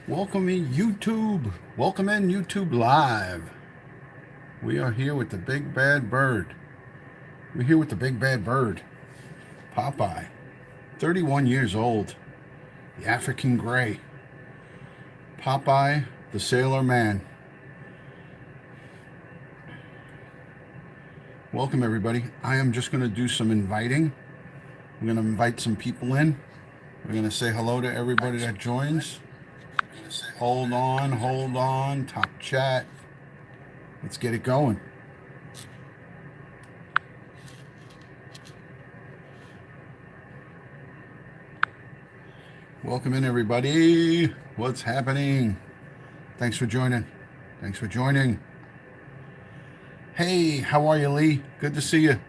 Welcome in YouTube. Welcome in YouTube Live. We are here with the big bad bird. We're here with the big bad bird, Popeye. 31 years old. The African Grey. Popeye, the Sailor Man. Welcome everybody. I am just going to do some inviting. I'm going to invite some people in. We're going to say hello to everybody that joins. Hold on. Top chat. Let's get it going. Welcome in, everybody. What's happening? Thanks for joining. Hey, how are you, Lee? Good to see you.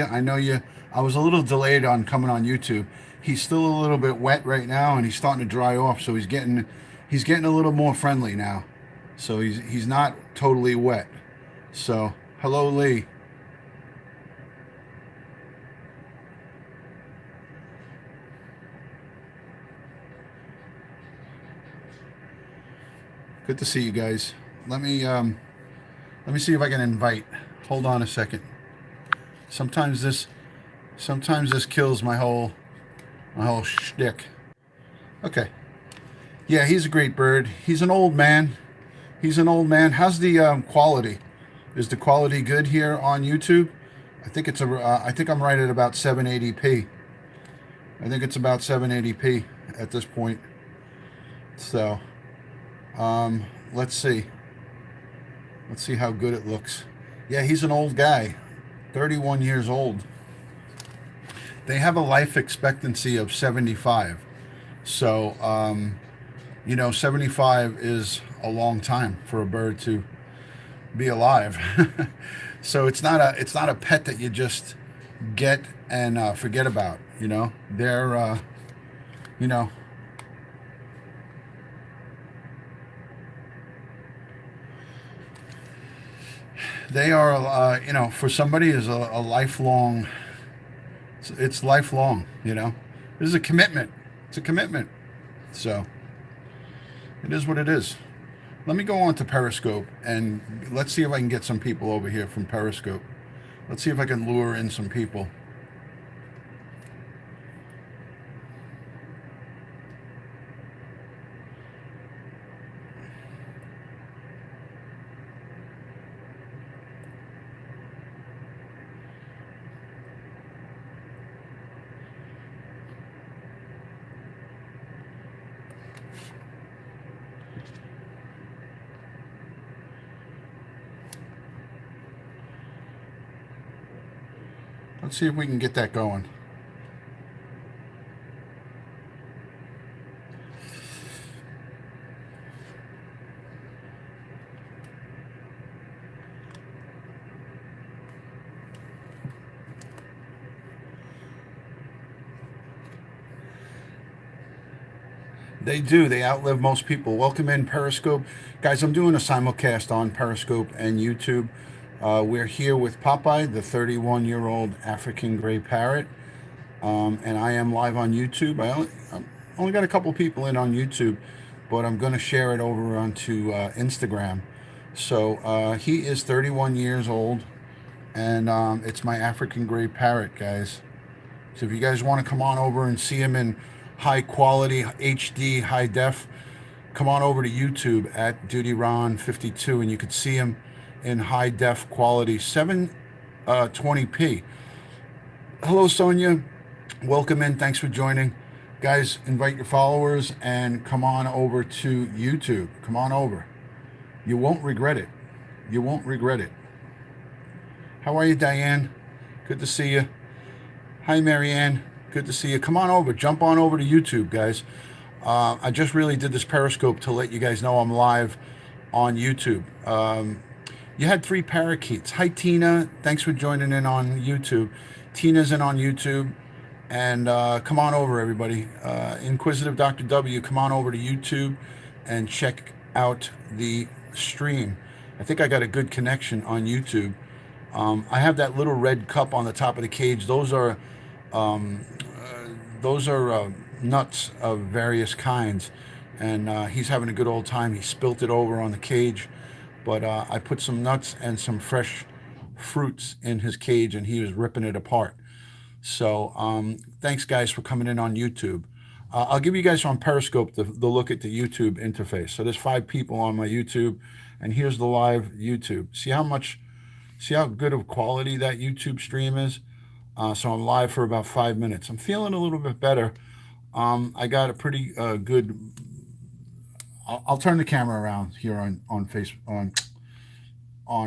I know you. I was a little delayed on coming on YouTube. He's still a little bit wet right now, and he's starting to dry off. So he's getting a little more friendly now. So he's not totally wet. So hello, Lee. Good to see you guys. Let me see if I can invite. Hold on a second. Sometimes this kills my whole shtick. Okay. Yeah, he's a great bird. He's an old man. How's the quality? Is the quality good here on YouTube? I think I'm right at about 780p. I think it's about 780p at this point. So, let's see. Let's see how good it looks. Yeah, he's an old guy. 31 years old. They have a life expectancy of 75. So, 75 is a long time for a bird to be alive. So it's not a pet that you just get and forget about. They're they are for somebody is a lifelong. It's lifelong. This is a commitment. It's a commitment. So it is what it is. Let me go on to Periscope and let's see if I can get some people over here from Periscope. Let's see if I can lure in some people. Let's see if we can get that going. They do. They outlive most people. Welcome in Periscope. Guys, I'm doing a simulcast on Periscope and YouTube. We're here with Popeye, the 31-year-old African Grey Parrot. And I am live on YouTube. I only got a couple people in on YouTube, but I'm going to share it over onto Instagram. So he is 31 years old, and it's my African Grey Parrot, guys. So if you guys want to come on over and see him in high quality, HD, high def, come on over to YouTube at DutyRon52, and you can see him in high def quality, 720p. Hello, Sonia. Welcome in. Thanks for joining. Guys, invite your followers and come on over to YouTube. Come on over. You won't regret it. You won't regret it. How are you, Diane? Good to see you. Hi, Marianne. Good to see you. Come on over. Jump on over to YouTube, guys. I just really did this Periscope to let you guys know I'm live on YouTube. You had 3 parakeets. Hi, Tina. Thanks for joining in on YouTube. Tina's in on YouTube. And come on over, everybody. Inquisitive Dr. W, come on over to YouTube and check out the stream. I think I got a good connection on YouTube. I have that little red cup on the top of the cage. Those are nuts of various kinds. and he's having a good old time. He spilt it over on the cage, but I put some nuts and some fresh fruits in his cage, and he was ripping it apart. So thanks, guys, for coming in on YouTube. I'll give you guys on Periscope the look at the YouTube interface. So there's 5 people on my YouTube, and here's the live YouTube. See how good of quality that YouTube stream is? So I'm live for about 5 minutes. I'm feeling a little bit better. I got a pretty good. I'll turn the camera around here on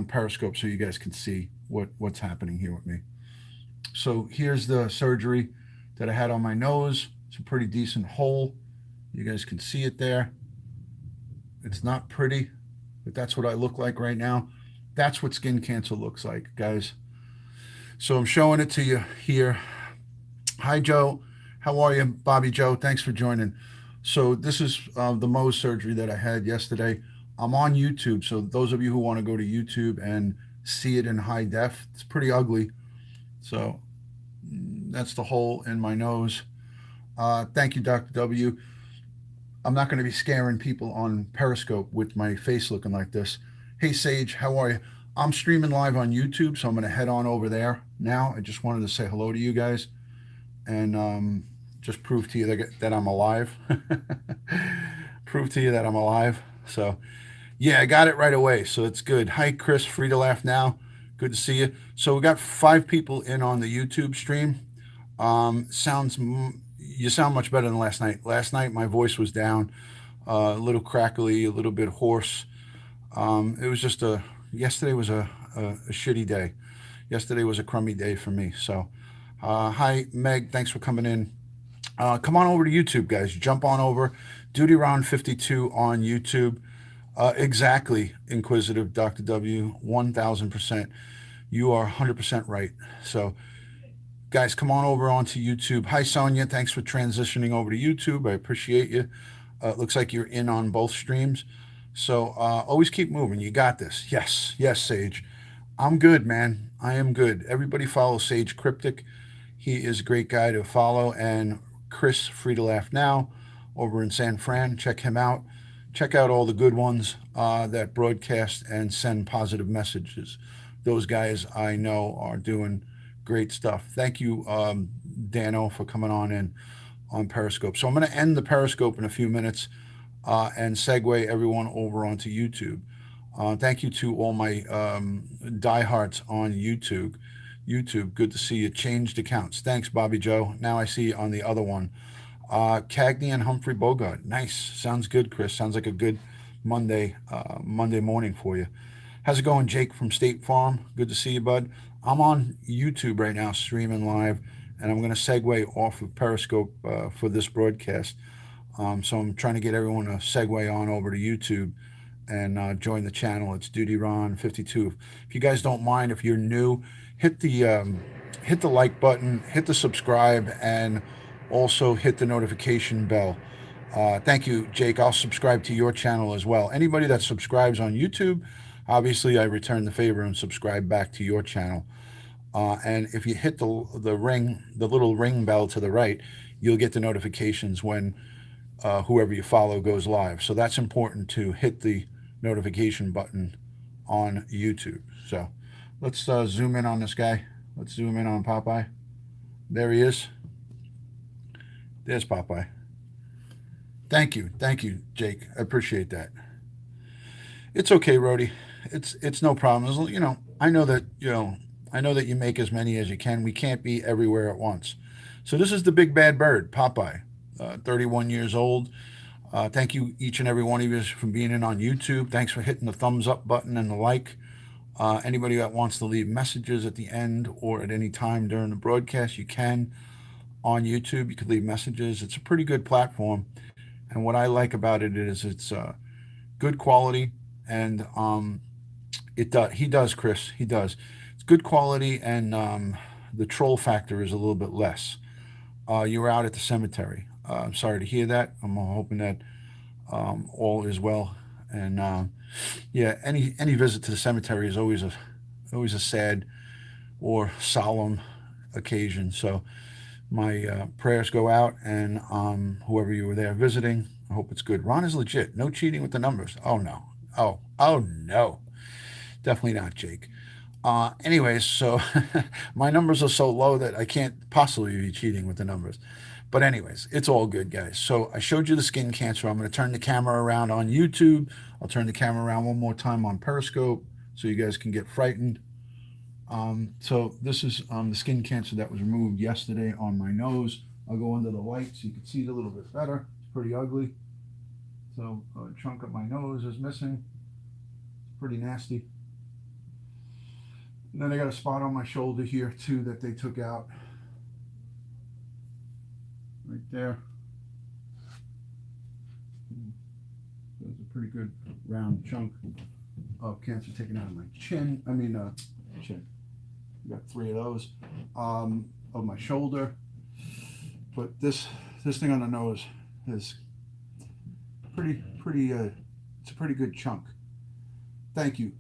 Periscope so you guys can see what's happening here with me. So here's the surgery that I had on my nose. It's a pretty decent hole. You guys can see it there. It's not pretty, but that's what I look like right now. That's what skin cancer looks like, guys. So I'm showing it to you here. Hi, Joe. How are you, Bobby Joe? Thanks for joining. So this is the Mohs surgery that I had yesterday. I'm on YouTube, so those of you who want to go to YouTube and see it in high def, it's pretty ugly. So that's the hole in my nose. Thank you, Dr. W. I'm not going to be scaring people on Periscope with my face looking like this. Hey, Sage, how are you? I'm streaming live on YouTube, so I'm going to head on over there now. I just wanted to say hello to you guys and just prove to you that I'm alive. Prove to you that I'm alive. So, yeah, I got it right away, so it's good. Hi, Chris, free to laugh now. Good to see you. So we got 5 people in on the YouTube stream. You sound much better than last night. Last night my voice was down, a little crackly, a little bit hoarse. It was just yesterday was a shitty day. Yesterday was a crummy day for me. So, hi, Meg. Thanks for coming in. Come on over to YouTube, guys. Jump on over. Duty Round 52 on YouTube. Exactly, Inquisitive Dr. W. 1000%. You are 100% right. So, guys, come on over onto YouTube. Hi, Sonia. Thanks for transitioning over to YouTube. I appreciate you. Looks like you're in on both streams. So always keep moving. You got this. Yes. Yes, Sage. I'm good, man. I am good. Everybody follow Sage Cryptic. He is a great guy to follow. And Chris, free to laugh now, over in San Fran. Check him out. Check out all the good ones that broadcast and send positive messages. Those guys I know are doing great stuff. Thank you, Dano, for coming on in on Periscope. So I'm going to end the Periscope in a few minutes and segue everyone over onto YouTube. Thank you to all my diehards on YouTube. Good to see you. Changed accounts. Thanks, Bobby Joe. Now I see you on the other one. Cagney and Humphrey Bogart. Nice. Sounds good, Chris. Sounds like a good Monday morning for you. How's it going, Jake from State Farm? Good to see you, bud. I'm on YouTube right now, streaming live, and I'm going to segue off of Periscope for this broadcast. So I'm trying to get everyone to segue on over to YouTube and join the channel. It's Duty Ron 52. If you guys don't mind, if you're new, hit the like button, hit the subscribe, and also hit the notification bell. Thank you, Jake. I'll subscribe to your channel as well. Anybody that subscribes on YouTube, obviously I return the favor and subscribe back to your channel. And if you hit the little ring bell to the right, you'll get the notifications when whoever you follow goes live. So that's important, to hit the notification button on YouTube. So let's zoom in on this guy. Let's zoom in on Popeye. There he is. There's Popeye. Thank you, Jake. I appreciate that. It's okay, Rhodey. It's no problem. You know, I know that you make as many as you can. We can't be everywhere at once. So this is the big bad bird, Popeye, 31 years old. Thank you, each and every one of you, for being in on YouTube. Thanks for hitting the thumbs up button and the like. Anybody that wants to leave messages at the end or at any time during the broadcast, you can. On YouTube, you could leave messages. It's a pretty good platform. And what I like about it is it's good quality, and he does, Chris. He does. It's good quality, and the troll factor is a little bit less. You were out at the cemetery. I'm sorry to hear that. I'm hoping that all is well. And yeah, any visit to the cemetery is always a sad or solemn occasion. So my prayers go out, and whoever you were there visiting, I hope it's good. Ron is legit. No cheating with the numbers. Oh, no. Oh, no. Definitely not, Jake. Anyways, so my numbers are so low that I can't possibly be cheating with the numbers. But anyways, it's all good, guys. So I showed you the skin cancer. I'm going to turn the camera around on YouTube. I'll turn the camera around one more time on Periscope so you guys can get frightened. So this is the skin cancer that was removed yesterday on my nose. I'll go under the light so you can see it a little bit better. It's pretty ugly. So a chunk of my nose is missing. It's pretty nasty. And then I got a spot on my shoulder here too that they took out. Right there. There's a pretty good round chunk of cancer taken out of my chin. Chin. Got 3 of those. Of my shoulder. But this thing on the nose is pretty. It's a pretty good chunk. Thank you.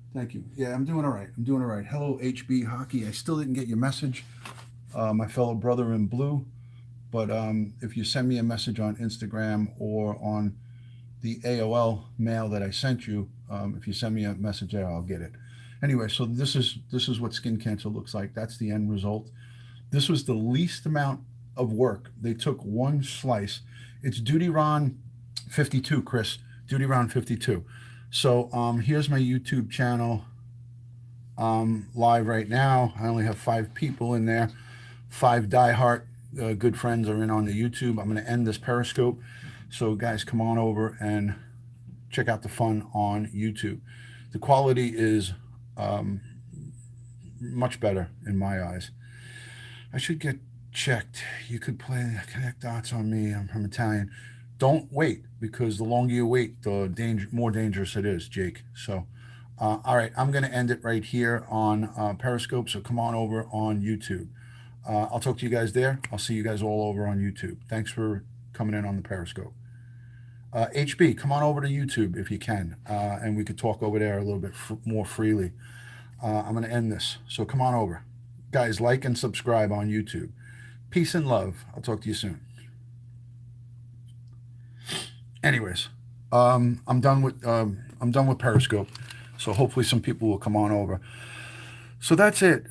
Yeah, I'm doing all right. Hello, HB Hockey. I still didn't get your message, my fellow brother in blue. But if you send me a message on Instagram or on the AOL mail that I sent you, if you send me a message there, I'll get it. Anyway, so this is what skin cancer looks like. That's the end result. This was the least amount of work. They took one slice. It's Duty Ron 52, Chris. Duty Ron 52. So here's my YouTube channel live right now. I only have 5 people in there. 5 diehard good friends are in on the YouTube. I'm going to end this Periscope. So guys, come on over and check out the fun on YouTube. The quality is much better in my eyes. I should get checked. You could connect dots on me. I'm from Italian. Don't wait, because the longer you wait, the more dangerous it is, Jake. So, all right, I'm going to end it right here on Periscope. So come on over on YouTube. I'll talk to you guys there. I'll see you guys all over on YouTube. Thanks for coming in on the Periscope. HB, come on over to YouTube if you can, and we could talk over there a little bit more freely. I'm going to end this. So come on over. Guys, like and subscribe on YouTube. Peace and love. I'll talk to you soon. Anyways, I'm done with Periscope, so hopefully some people will come on over. So that's it.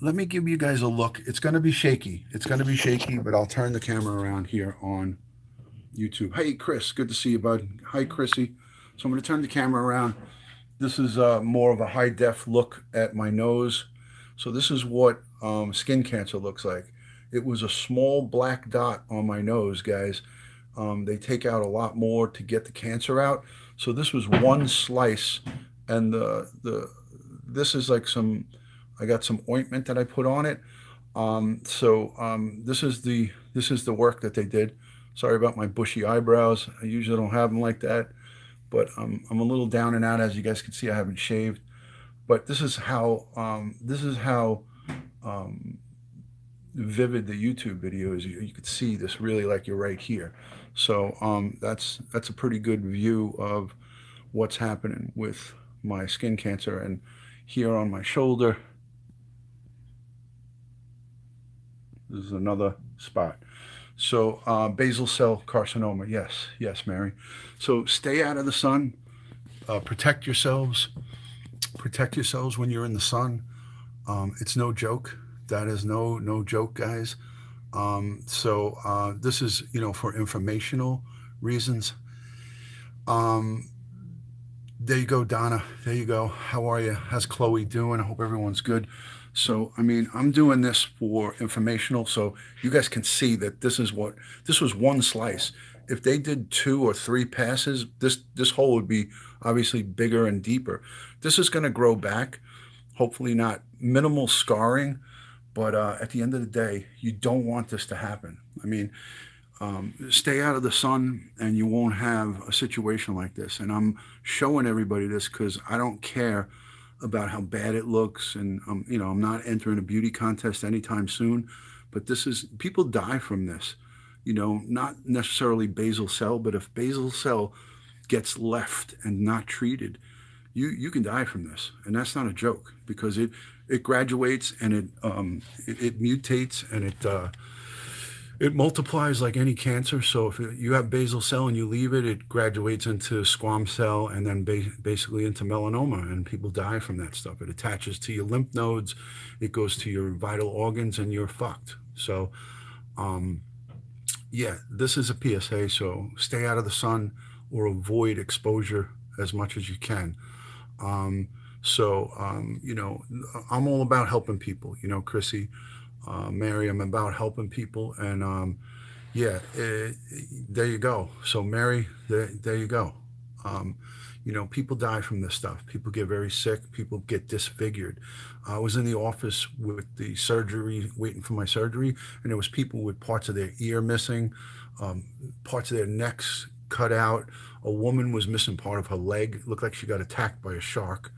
Let me give you guys a look. It's going to be shaky. But I'll turn the camera around here on YouTube. Hey, Chris, good to see you, bud. Hi, Chrissy. So I'm going to turn the camera around. This is more of a high def look at my nose. So this is what skin cancer looks like. It was a small black dot on my nose, guys. They take out a lot more to get the cancer out. So this was one slice, and this is like I got some ointment that I put on it. This is the work that they did. Sorry about my bushy eyebrows. I usually don't have them like that, but I'm a little down and out. As you guys can see, I haven't shaved. But this is how vivid the YouTube video is. You could see this really like you're right here. So that's a pretty good view of what's happening with my skin cancer. And here on my shoulder, this is another spot. So basal cell carcinoma. Yes, Mary. So stay out of the sun. Protect yourselves. Protect yourselves when you're in the sun. It's no joke. That is no joke, guys. This is, for informational reasons. There you go, Donna. There you go. How are you? How's Chloe doing? I hope everyone's good. So, I'm doing this for informational, so you guys can see that this was one slice. If they did 2 or 3 passes, this hole would be obviously bigger and deeper. This is going to grow back. Hopefully not minimal scarring, but at the end of the day, you don't want this to happen. Stay out of the sun and you won't have a situation like this. And I'm showing everybody this because I don't care about how bad it looks. And, I'm not entering a beauty contest anytime soon, but people die from this, not necessarily basal cell, but if basal cell gets left and not treated, you can die from this. And that's not a joke, because it graduates and it mutates, and It multiplies like any cancer. So if you have basal cell and you leave it, it graduates into squam cell and then basically into melanoma, and people die from that stuff. It attaches to your lymph nodes, it goes to your vital organs, and you're fucked. So, um, yeah, this is a PSA. So stay out of the sun or avoid exposure as much as you can. Um, you know, I'm all about helping people. You know, Chrissy, Mary, I'm about helping people, and yeah, there you go. So, Mary, there you go. Um, you know, people die from this stuff. People get very sick. People get disfigured. I was in the office with the surgery, waiting for my surgery, and there was people with parts of their ear missing, um, parts of their necks cut out. A woman was missing part of her leg. It looked like she got attacked by a shark,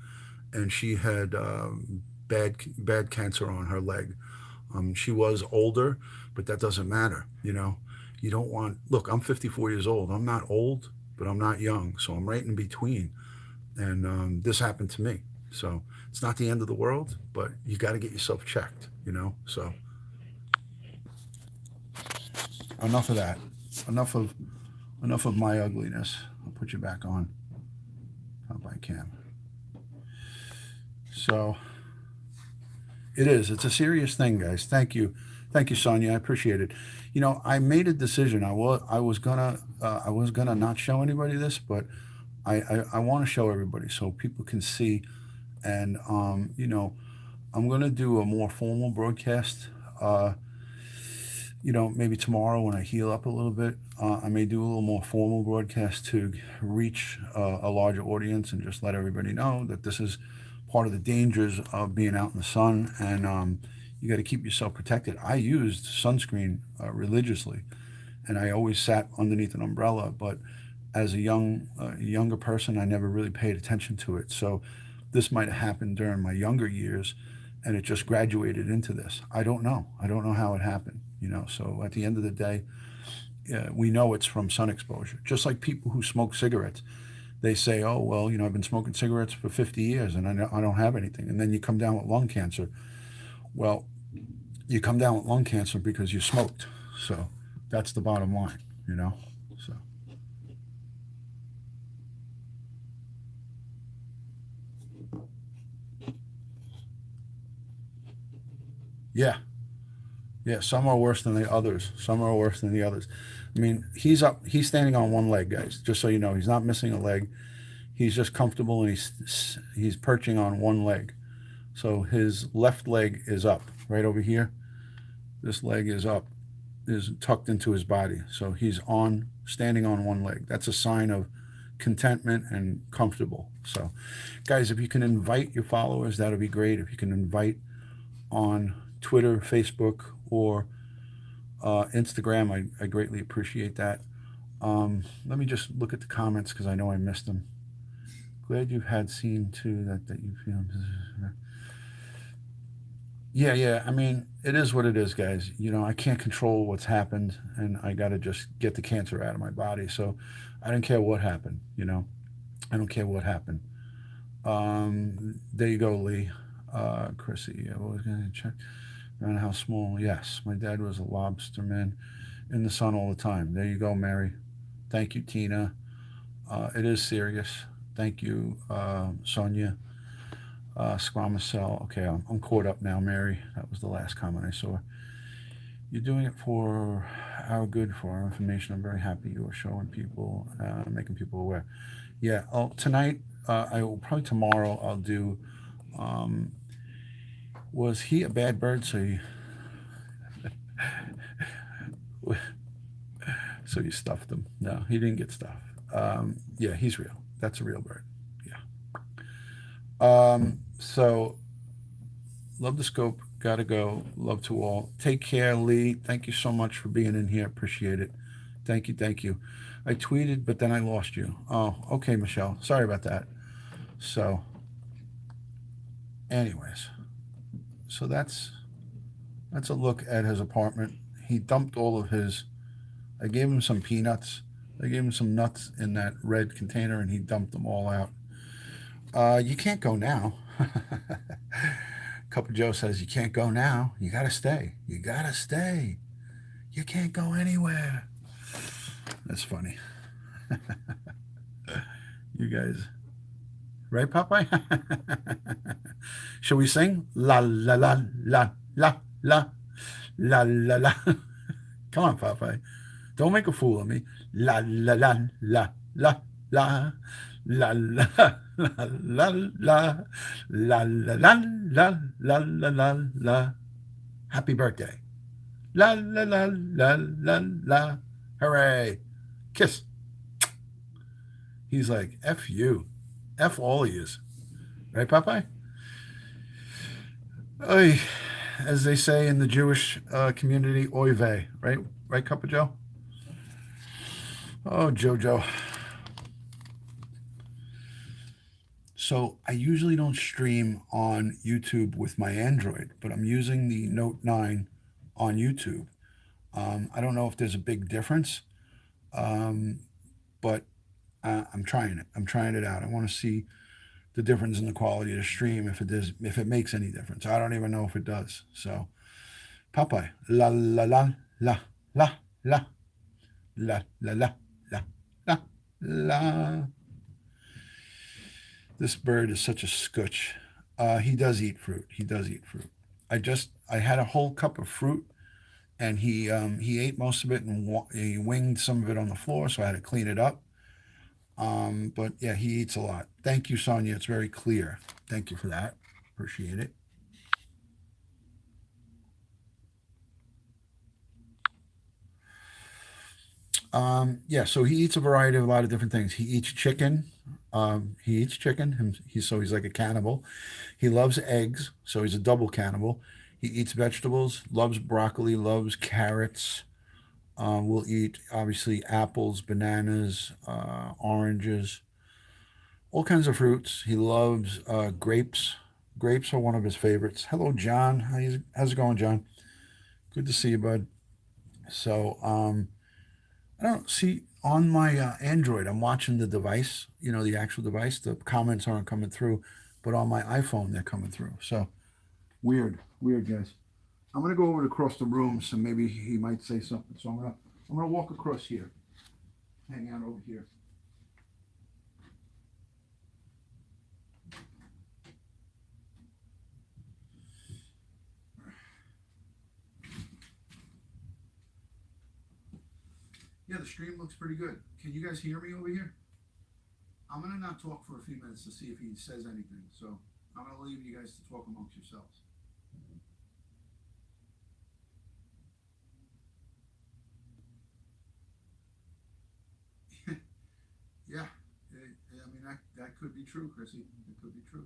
and she had bad cancer on her leg. She was older, but that doesn't matter. You know, you don't want. Look, I'm 54 years old. I'm not old, but I'm not young, so I'm right in between. And this happened to me. So it's not the end of the world, but you got to get yourself checked. You know. So enough of that. Enough of enough of my ugliness. I'll put you back on. Popeye cam. So it is. It's a serious thing, guys. Thank you, Sonia. I appreciate it. You know, I made a decision. I was gonna not show anybody this, but I want to show everybody so people can see. And you know, I'm gonna do a more formal broadcast. Uh, you know, maybe tomorrow when I heal up a little bit, I may do a little more formal broadcast to reach a larger audience and just let everybody know that this is part of the dangers of being out in the sun, and you got to keep yourself protected. I used sunscreen religiously, and I always sat underneath an umbrella. But as a younger person, I never really paid attention to it. So this might have happened during my younger years, and it just graduated into this. I don't know. I don't know how it happened. You know. So at the end of the day, we know it's from sun exposure. Just like people who smoke cigarettes, they say, "Oh well, you know, I've been smoking cigarettes for 50 years, and I don't have anything." And then you come down with lung cancer. Well, you come down with lung cancer because you smoked. So that's the bottom line. You know. So yeah, yeah. Some are worse than the others. Some are worse than the others. I mean, he's up. He's standing on one leg, guys. Just so you know, he's not missing a leg. He's just comfortable, and he's perching on one leg. So his left leg is up, right over here. This leg is up, is tucked into his body. So he's on, standing on one leg. That's a sign of contentment and comfortable. So, guys, if you can invite your followers, that'll be great. If you can invite on Twitter, Facebook, or Instagram, I greatly appreciate that. Let me just look at the comments because I know I missed them. Glad you've had seen too that you feel. Yeah, yeah. I mean, it is what it is, guys. You know, I can't control what's happened, and I got to just get the cancer out of my body. So I don't care what happened, you know. I don't care what happened. There you go, Lee. Chrissy, I was going to check around how small. Yes, my dad was a lobsterman in the sun all the time. There you go, Mary. Thank you, Tina. It is serious. Thank you, Sonia. Squamous cell. Okay, I'm caught up now, Mary. That was the last comment I saw. You're doing it for our good, for our information. I'm very happy you are showing people, making people aware. Yeah. Oh, tonight, I will probably tomorrow. I'll do. Um, was he a bad bird? So you, so you stuffed him? No, he didn't get stuffed. Yeah, he's real. That's a real bird. Yeah. So love the scope. Gotta go. Love to all. Take care, Lee. Thank you so much for being in here. Appreciate it. Thank you. Thank you. I tweeted, but then I lost you. Oh, okay, Michelle. Sorry about that. So, anyways, so that's a look at his apartment. He dumped all of his. I gave him some peanuts. I gave him some nuts in that red container, and he dumped them all out. You can't go now. Cup of Joe says you can't go now. You gotta stay. You gotta stay. You can't go anywhere. That's funny. You guys, right, Popeye? Shall we sing? La la la la la la la la la. Come on, Popeye. Don't make a fool of me. La la la la la la la la la la la la la la la la la la. Happy birthday. La la la la la la. Hooray. Kiss. He's like, F you. F all of yous. Right, Popeye? Oy. As they say in the Jewish community, oy vey. Right? Right, Cup of Joe? Oh, Jojo. So I usually don't stream on YouTube with my Android, but I'm using the Note 9 on YouTube. I don't know if there's a big difference, um, but I'm trying it. I'm trying it out. I want to see the difference in the quality of the stream if it makes any difference. I don't even know if it does. So, Popeye, la la la la la la la la la la la la. This bird is such a scutch. He does eat fruit. He does eat fruit. I had a whole cup of fruit, and he ate most of it and he winged some of it on the floor, so I had to clean it up. But yeah, he eats a lot. Thank you, Sonia. It's very clear. Thank you for that. Appreciate it. Yeah, so he eats a variety of a lot of different things. He eats chicken. He eats chicken. He's like a cannibal. He loves eggs, so he's a double cannibal. He eats vegetables, loves broccoli, loves carrots. We'll eat obviously apples, bananas, oranges, all kinds of fruits. He loves grapes. Grapes are one of his favorites. Hello, John. How's it going, John? Good to see you, bud. So, I don't see on my Android. I'm watching the device, the actual device. The comments aren't coming through, but on my iPhone, they're coming through. So, weird, guys. I'm gonna go over across the room, so maybe he might say something. So I'm gonna walk across here, hang out over here. Yeah, the stream looks pretty good. Can you guys hear me over here? I'm gonna not talk for a few minutes to see if he says anything. So I'm gonna leave you guys to talk amongst yourselves. Yeah, I mean that could be true, Chrissy. It could be true.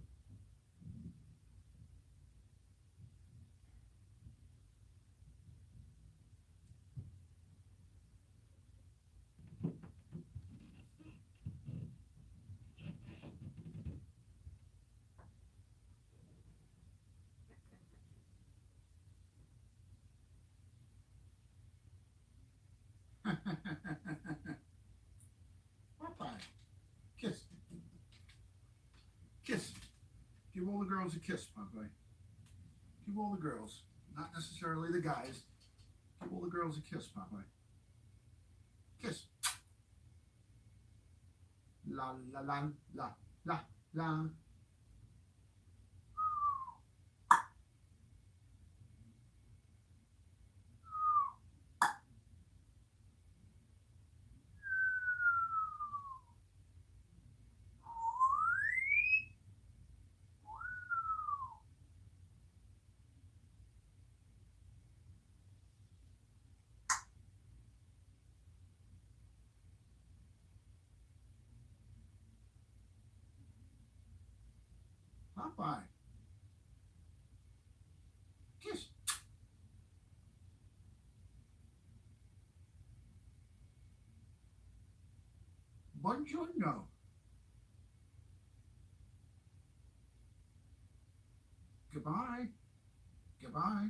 Popeye, kiss, kiss. Give all the girls a kiss, Popeye. Give all the girls, not necessarily the guys. Give all the girls a kiss, Popeye. Kiss. La la la la la la. Popeye, kiss. Buongiorno. Goodbye. Goodbye.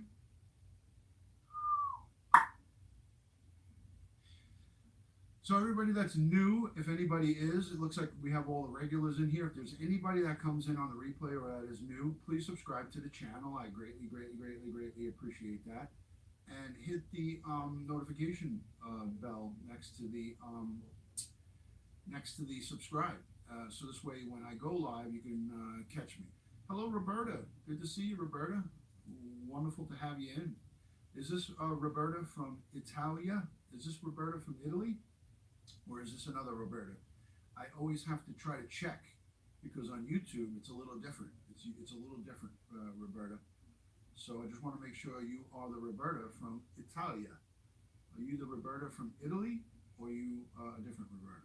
So everybody that's new, if anybody is, it looks like we have all the regulars in here. If there's anybody that comes in on the replay or that is new, please subscribe to the channel. I greatly, greatly, greatly, greatly appreciate that. and hit the notification bell next to the subscribe. So this way, when I go live, you can catch me. Hello, Roberta. Good to see you, Roberta. Wonderful to have you in. Is this Roberta from Italia? Is this Roberta from Italy? Or is this another Roberta? I always have to try to check because on YouTube it's a little different. It's a little different, Roberta. So I just want to make sure you are the Roberta from Italia. Are you the Roberta from Italy, or are you a different Roberta?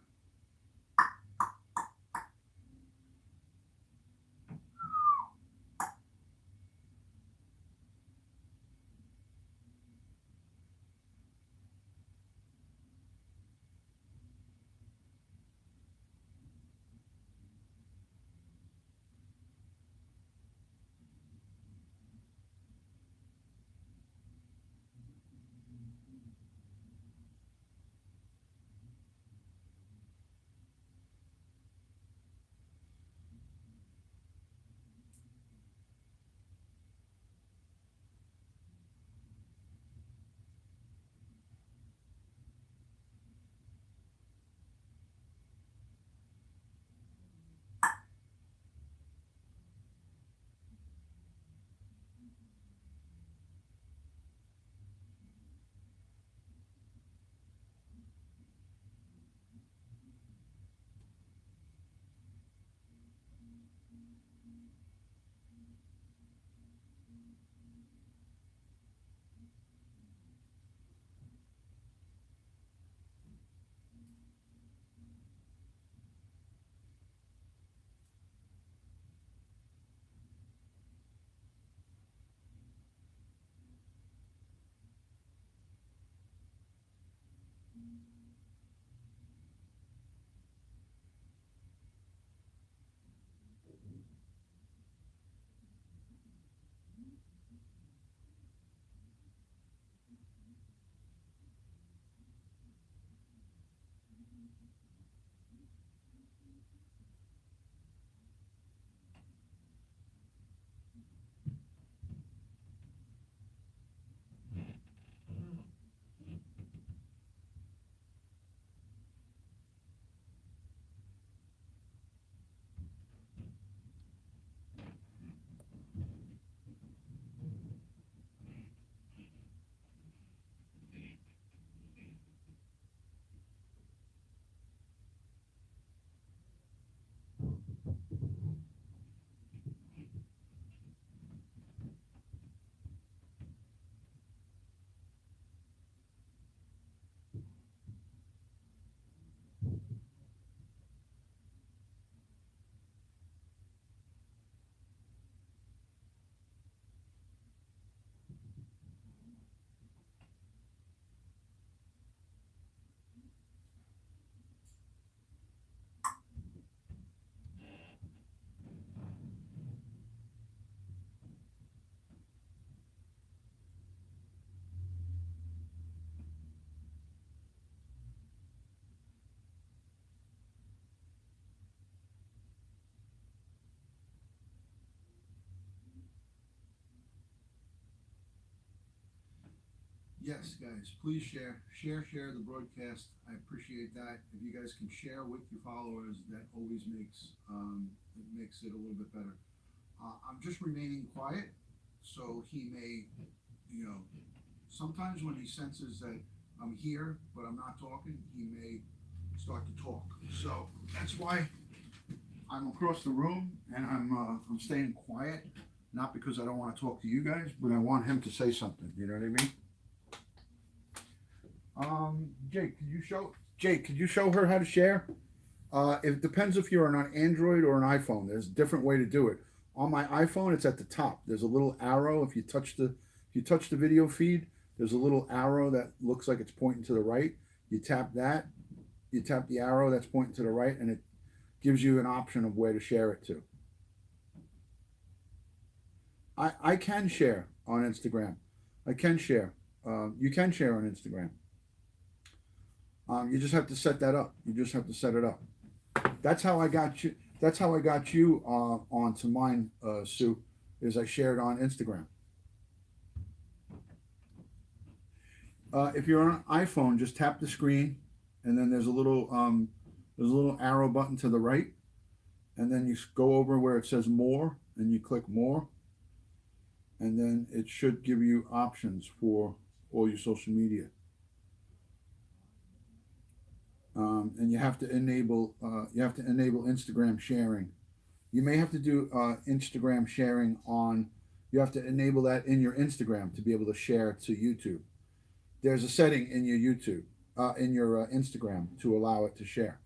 Yes, guys, please share the broadcast. I appreciate that. If you guys can share with your followers, that always makes it a little bit better. I'm just remaining quiet, so he may, you know, sometimes when he senses that I'm here but I'm not talking, he may start to talk. So that's why I'm across the room and I'm staying quiet, not because I don't want to talk to you guys, but I want him to say something. You know what I mean? Jake, could you show her how to share? It depends if you're on an Android or an iPhone. There's a different way to do it. On my iPhone, it's at the top. There's a little arrow. If you touch the video feed, there's a little arrow that looks like it's pointing to the right. You tap that. You tap the arrow that's pointing to the right, and it gives you an option of where to share it to. I can share on Instagram. I can share. You can share on Instagram. You just have to set that up. You just have to set it up. That's how I got you. That's how I got you onto mine, Sue. Is I shared on Instagram. If you're on an iPhone, just tap the screen, and then there's a little arrow button to the right, and then you go over where it says more, and you click more, and then it should give you options for all your social media. And you have to enable Instagram sharing. You may have to do Instagram sharing on. You have to enable that in your Instagram to be able to share to YouTube. There's a setting in your YouTube, in your Instagram to allow it to share.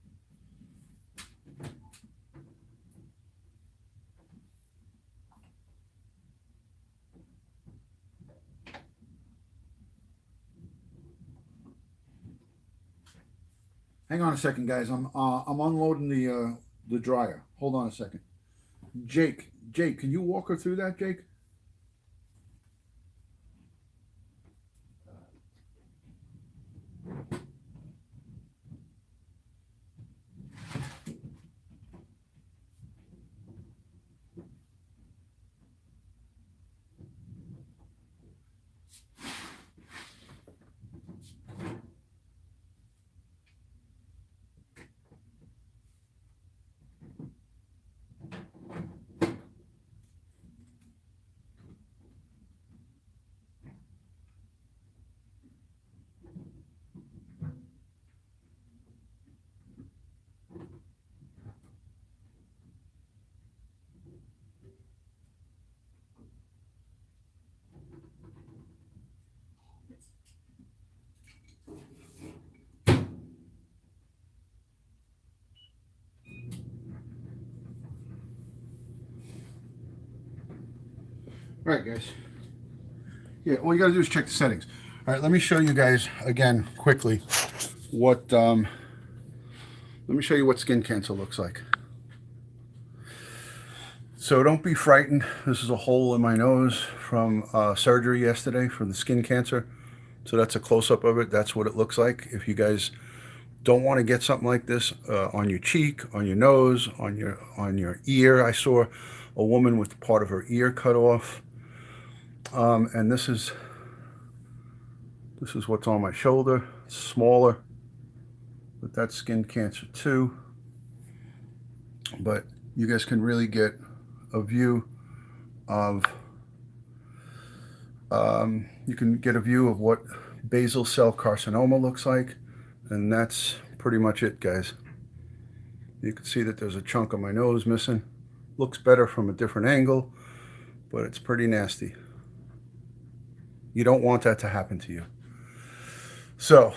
Hang on a second, guys. I'm unloading the dryer. Hold on a second. Jake, can you walk her through that, Jake? All right, guys. Yeah, all you got to do is check the settings. All right, let me show you guys again quickly what. Let me show you what skin cancer looks like. So don't be frightened. This is a hole in my nose from surgery yesterday for the skin cancer. So that's a close-up of it. That's what it looks like. If you guys don't want to get something like this on your cheek, on your nose, on your ear. I saw a woman with part of her ear cut off. And this is what's on my shoulder. It's smaller, but that's skin cancer too. But you guys can really get a view of you can get a view of what basal cell carcinoma looks like, and that's pretty much it, guys. You can see that there's a chunk of my nose missing. Looks better from a different angle, but it's pretty nasty. You don't want that to happen to you. So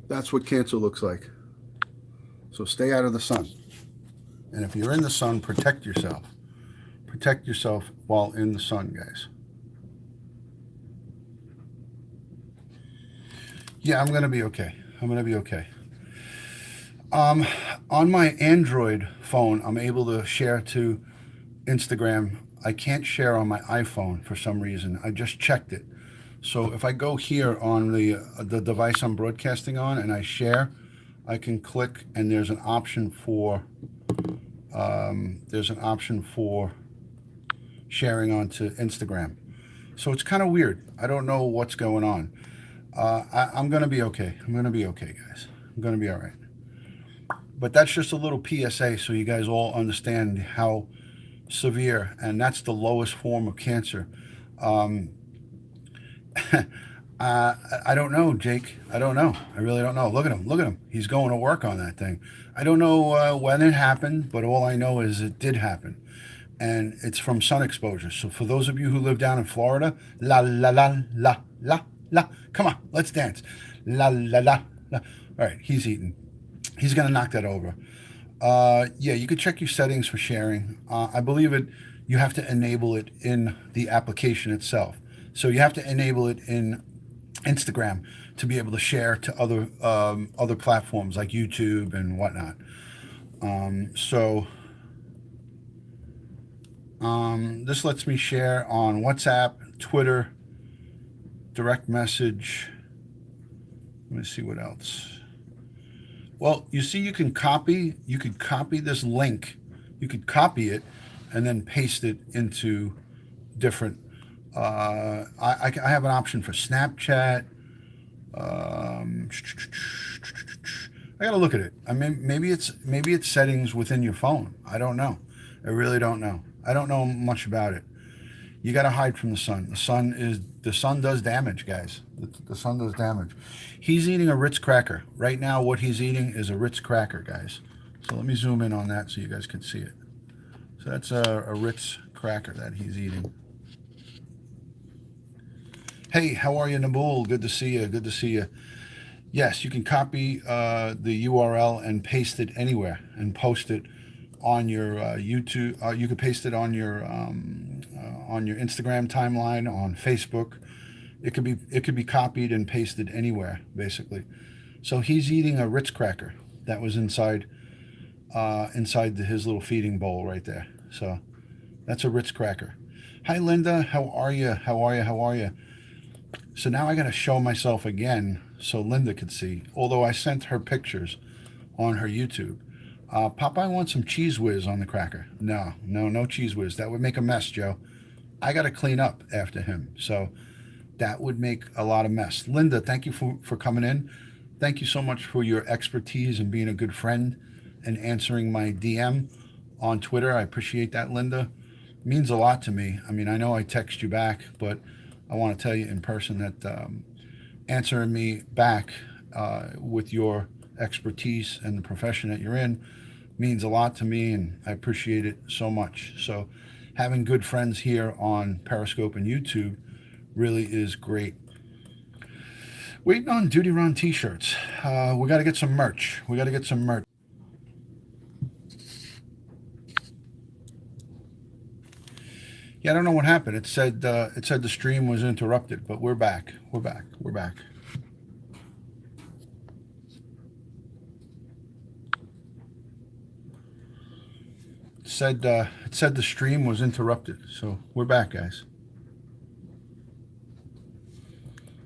that's what cancer looks like. So stay out of the sun. And if you're in the sun, protect yourself. Protect yourself while in the sun, guys. Yeah, I'm going to be okay. I'm going to be okay. On my Android phone, I'm able to share to Instagram. I can't share on my iPhone for some reason. I just checked it. So if I go here on the device I'm broadcasting on and I share, I can click and there's an option for sharing onto Instagram. So it's kind of weird. I don't know what's going on. I'm going to be okay. I'm going to be okay, guys. I'm going to be all right. But that's just a little PSA so you guys all understand how severe, and that's the lowest form of cancer. I don't know, Jake. I don't know. I really don't know. Look at him. Look at him. He's going to work on that thing. I don't know when it happened, but all I know is it did happen. And it's from sun exposure. So for those of you who live down in Florida, la la la la la la. Come on, let's dance. La la la la. All right, he's eating. He's going to knock that over. Yeah, you could check your settings for sharing. I believe you have to enable it in the application itself. So you have to enable it in Instagram to be able to share to other platforms like YouTube and whatnot. This lets me share on WhatsApp, Twitter, direct message. Let me see what else. Well, you see, you could copy this link. You could copy it and then paste it into different I have an option for Snapchat. Um, I gotta look at it. I mean, maybe it's settings within your phone. I don't know. I really don't know. I don't know much about it. You gotta hide from the sun. The sun does damage, guys. The sun does damage. He's eating a Ritz cracker right now. What he's eating is a Ritz cracker, guys. So let me zoom in on that so you guys can see it. So that's a Ritz cracker that he's eating. Hey, how are you, Nabul? Good to see you. Good to see you. Yes, you can copy the URL and paste it anywhere and post it on your YouTube. You could paste it on your Instagram timeline, on Facebook. It could be copied and pasted anywhere, basically. So he's eating a Ritz cracker that was inside his little feeding bowl right there. So that's a Ritz cracker. Hi, Linda. How are you? How are you? How are you? So now I got to show myself again so Linda could see. Although I sent her pictures on her YouTube. Popeye wants some cheese whiz on the cracker. No, no, no cheese whiz. That would make a mess, Joe. I got to clean up after him. So that would make a lot of mess. Linda, thank you for coming in. Thank you so much for your expertise and being a good friend and answering my DM on Twitter. I appreciate that, Linda. It means a lot to me. I mean, I know I text you back, but I want to tell you in person that answering me back with your expertise and the profession that you're in means a lot to me, and I appreciate it so much. So having good friends here on Periscope and YouTube really is great. Waiting on Duty Run t-shirts. We got to get some merch. We got to get some merch. Yeah, I don't know what happened. It said the stream was interrupted, but we're back. We're back. We're back. It said the stream was interrupted, so we're back, guys.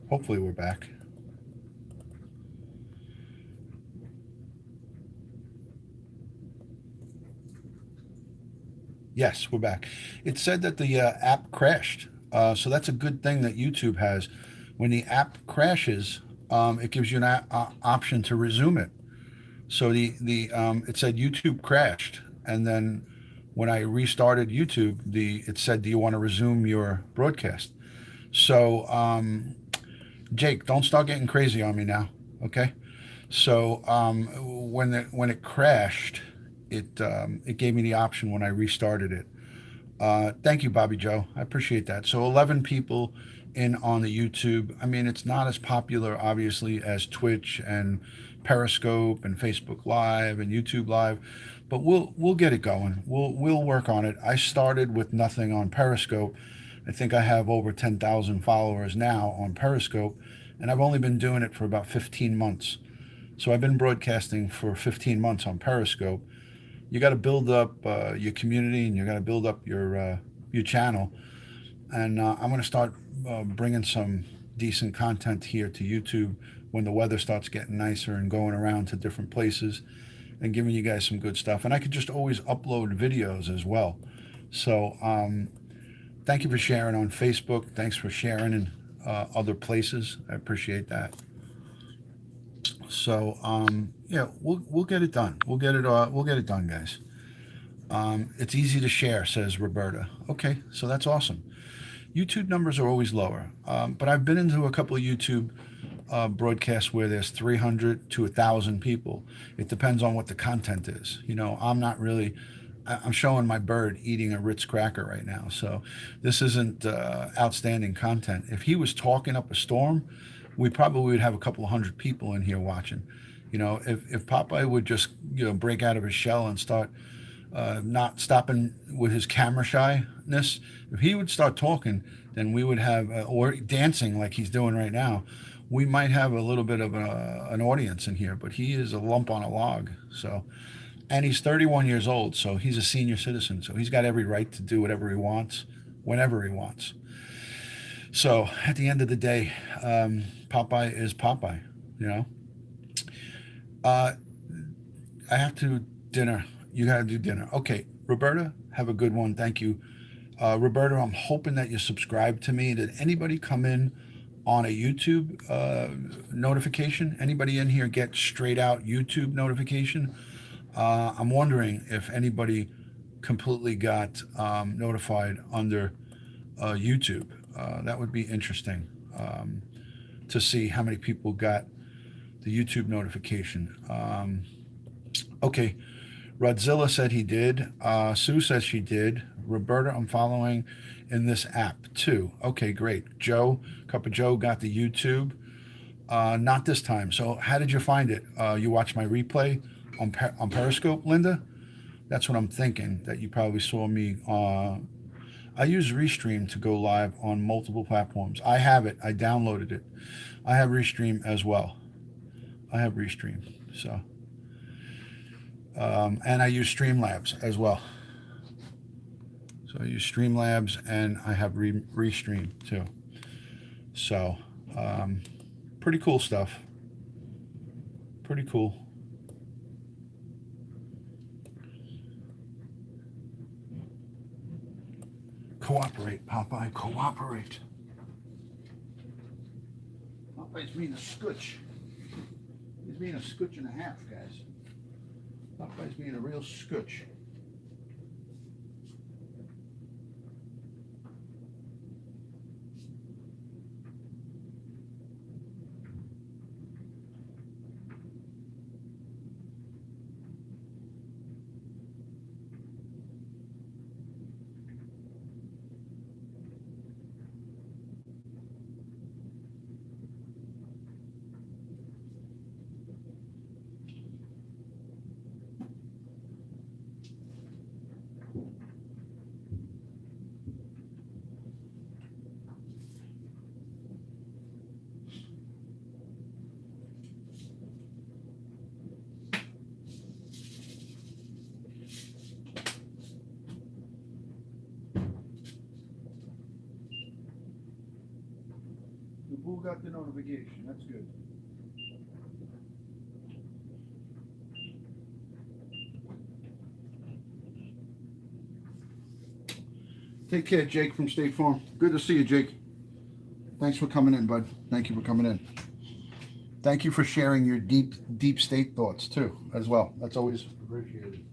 Hopefully, we're back. Yes, we're back. It said that the app crashed, so that's a good thing that YouTube has. When the app crashes, it gives you an option to resume it. So the it said YouTube crashed, and then when I restarted YouTube, it said, "Do you want to resume your broadcast?" So Jake, don't start getting crazy on me now, okay? So when it crashed, it gave me the option when I restarted it. Thank you, Bobby Joe. I appreciate that. So 11 people in on the YouTube. I mean, it's not as popular, obviously, as Twitch and Periscope and Facebook Live and YouTube Live, but we'll get it going. We'll work on it. I started with nothing on Periscope. I think I have over 10,000 followers now on Periscope, and I've only been doing it for about 15 months. So I've been broadcasting for 15 months on Periscope. You got to build up your community, and you got to build up your channel. And I'm going to start bringing some decent content here to YouTube when the weather starts getting nicer and going around to different places and giving you guys some good stuff. And I could just always upload videos as well. So thank you for sharing on Facebook. Thanks for sharing in other places. I appreciate that. So yeah, we'll get it done. We'll get it done, guys. It's easy to share, says Roberta. Okay, so that's awesome. YouTube numbers are always lower, but I've been into a couple of YouTube broadcasts where there's 300 to 1,000 people. It depends on what the content is. You know, I'm not really. I'm showing my bird eating a Ritz cracker right now, so this isn't outstanding content. If he was talking up a storm, we probably would have a couple of hundred people in here watching. You know, if Popeye would just break out of his shell and start not stopping with his camera shyness, if he would start talking, then we would have or dancing like he's doing right now. We might have a little bit of an audience in here, but he is a lump on a log. So, and he's 31 years old, so he's a senior citizen. So he's got every right to do whatever he wants, whenever he wants. So at the end of the day, Popeye is Popeye. You know, I have to dinner. You got to do dinner. Okay, Roberta, have a good one. Thank you. Roberto, I'm hoping that you subscribe to me. Did anybody come in on a YouTube notification? Anybody in here get straight out YouTube notification? I'm wondering if anybody completely got notified under YouTube. That would be interesting to see how many people got the YouTube notification. Okay, Rodzilla said he did. Sue says she did. Roberta, I'm following in this app too. Okay, great. Joe, Cup of Joe got the YouTube. Not this time. So how did you find it? You watched my replay on Periscope, Linda? That's what I'm thinking, that you probably saw me. I use Restream to go live on multiple platforms. I have it. I downloaded it. I have Restream as well. I have Restream. So, and I use Streamlabs as well. So I use Streamlabs and I have Restream too. So, pretty cool stuff. Pretty cool. Cooperate, Popeye, cooperate. Popeye's being a scooch. He's being a scooch and a half, guys. Popeye's being a real scooch. The bull got the notification. That's good. Take care, Jake from State Farm. Good to see you, Jake. Thanks for coming in, bud. Thank you for coming in. Thank you for sharing your deep state thoughts too, as well. That's always appreciated.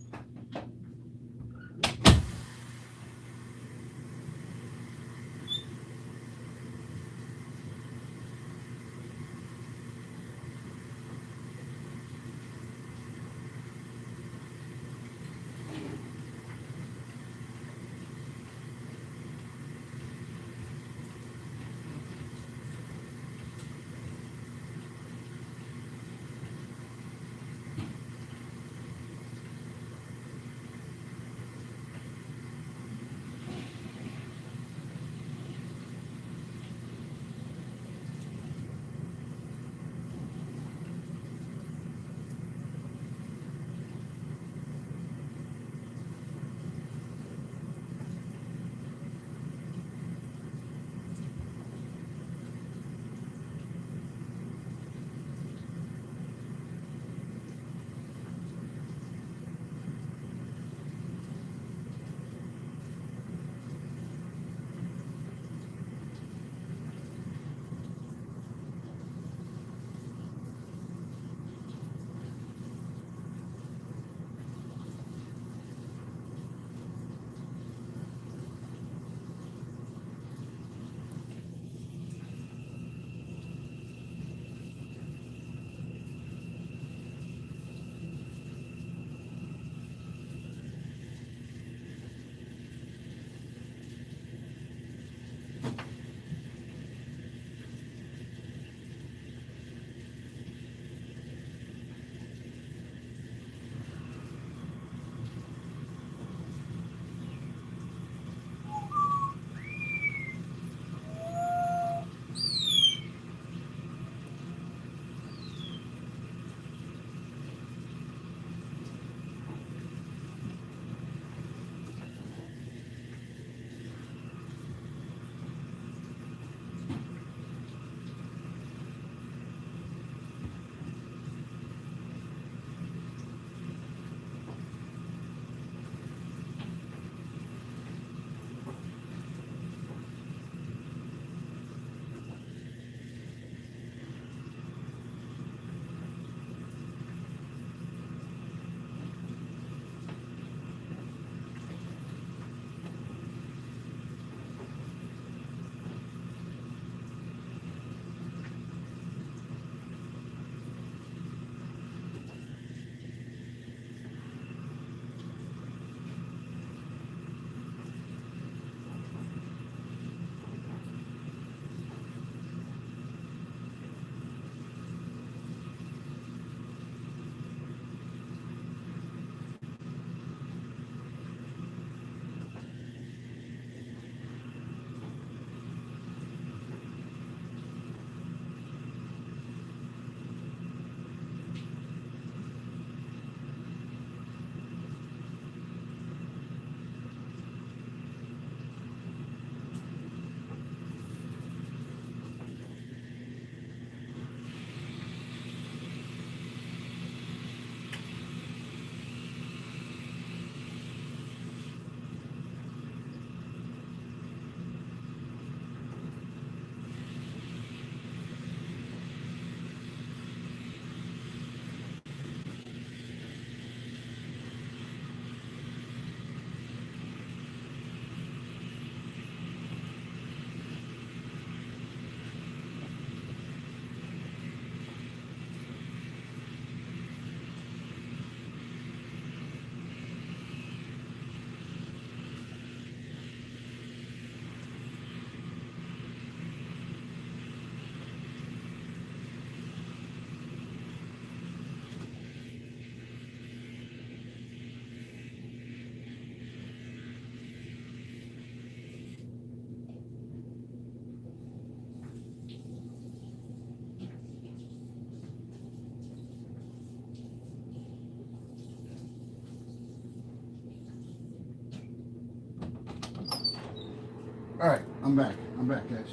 All right, I'm back. I'm back, guys.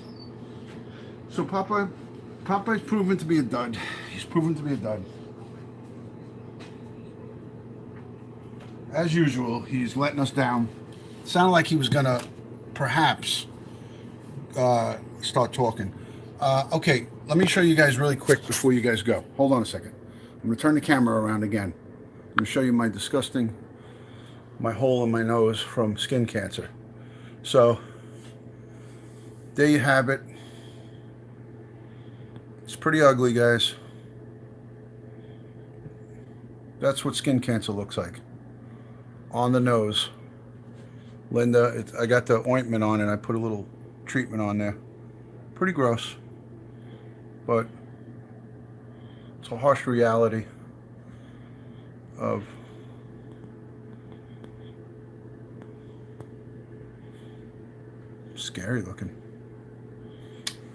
So Popeye's proven to be a dud. He's proven to be a dud. As usual, he's letting us down. Sounded like he was gonna perhaps start talking. Okay, let me show you guys really quick before you guys go. Hold on a second. I'm gonna turn the camera around again. I'm gonna show you my hole in my nose from skin cancer. So there you have it. It's pretty ugly, guys. That's what skin cancer looks like on the nose. Linda, I got the ointment on and I put a little treatment on there. Pretty gross, but it's a harsh reality of scary looking.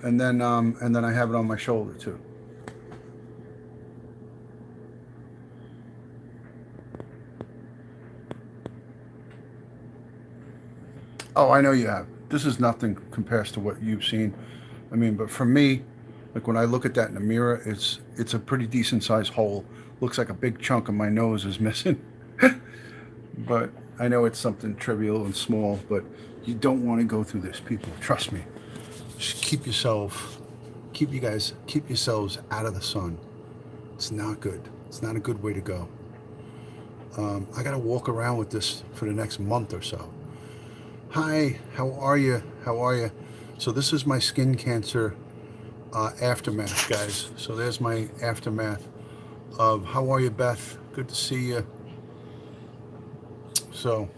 And then I have it on my shoulder too. Oh, I know you have. This is nothing compares to what you've seen. I mean, but for me, like when I look at that in the mirror, it's a pretty decent sized hole. Looks like a big chunk of my nose is missing. But I know it's something trivial and small, but you don't want to go through this, people. Trust me. Just keep yourselves out of the sun. It's not good. It's not a good way to go. I got to walk around with this for the next month or so. Hi, how are you? How are you? So this is my skin cancer aftermath, guys. So there's my aftermath of how are you, Beth? Good to see you. So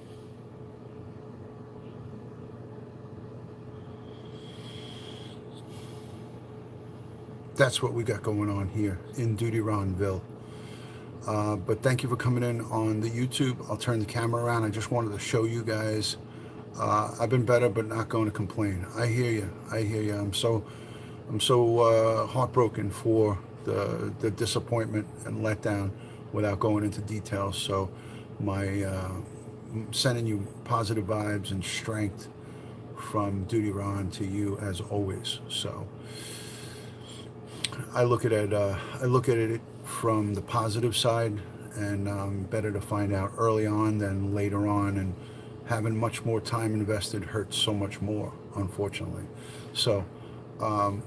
that's what we got going on here in Dutyronville. But thank you for coming in on the YouTube. I'll turn the camera around. I just wanted to show you guys. I've been better, but not going to complain. I hear you. I hear you. I'm so heartbroken for the disappointment and letdown without going into details. So sending you positive vibes and strength from Dutyron to you as always. So I look at it from the positive side, and better to find out early on than later on, and having much more time invested hurts so much more, unfortunately. So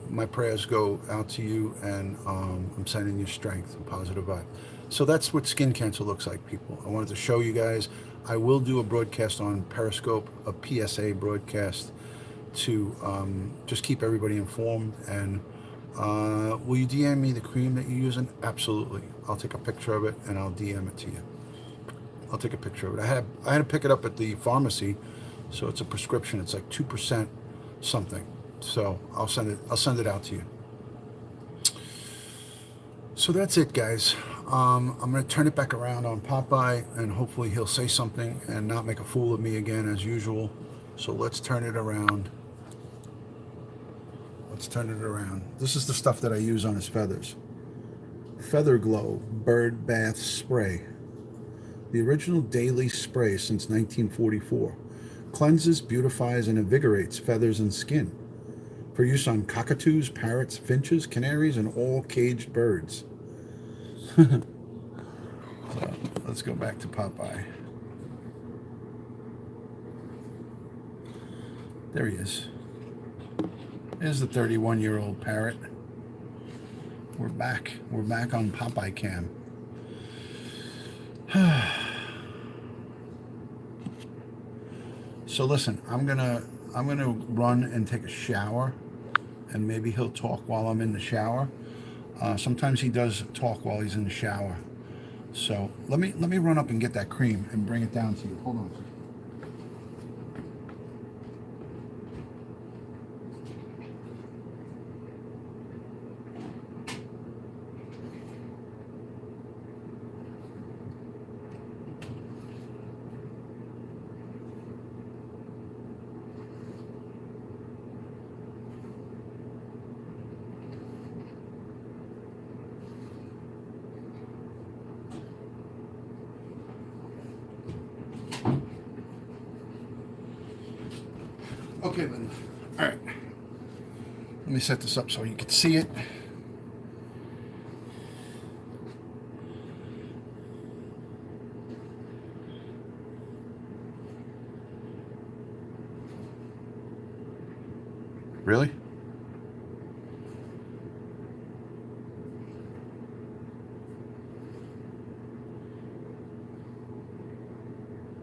my prayers go out to you, and I'm sending you strength and positive vibe. So that's what skin cancer looks like, people. I wanted to show you guys. I will do a broadcast on Periscope, a PSA broadcast, to just keep everybody informed. And will you DM me the cream that you're using? Absolutely. I'll take a picture of it and I'll DM it to you. I'll take a picture of it. I had to pick it up at the pharmacy, so it's a prescription. It's like 2% something. So I'll send it out to you. So that's it, guys. I'm going to turn it back around on Popeye, and hopefully he'll say something and not make a fool of me again as usual. So let's turn it around. Let's turn it around. This is the stuff that I use on his feathers. Feather Glow Bird Bath Spray. The original daily spray since 1944. Cleanses, beautifies, and invigorates feathers and skin. For use on cockatoos, parrots, finches, canaries, and all caged birds. So, let's go back to Popeye. There he is. There's the 31-year-old parrot. We're back. We're back on Popeye Cam. So listen, I'm gonna run and take a shower, and maybe he'll talk while I'm in the shower. Sometimes he does talk while he's in the shower. So let me run up and get that cream and bring it down to you. Hold on a second. Okay, Linda. All right. Let me set this up so you can see it. Really?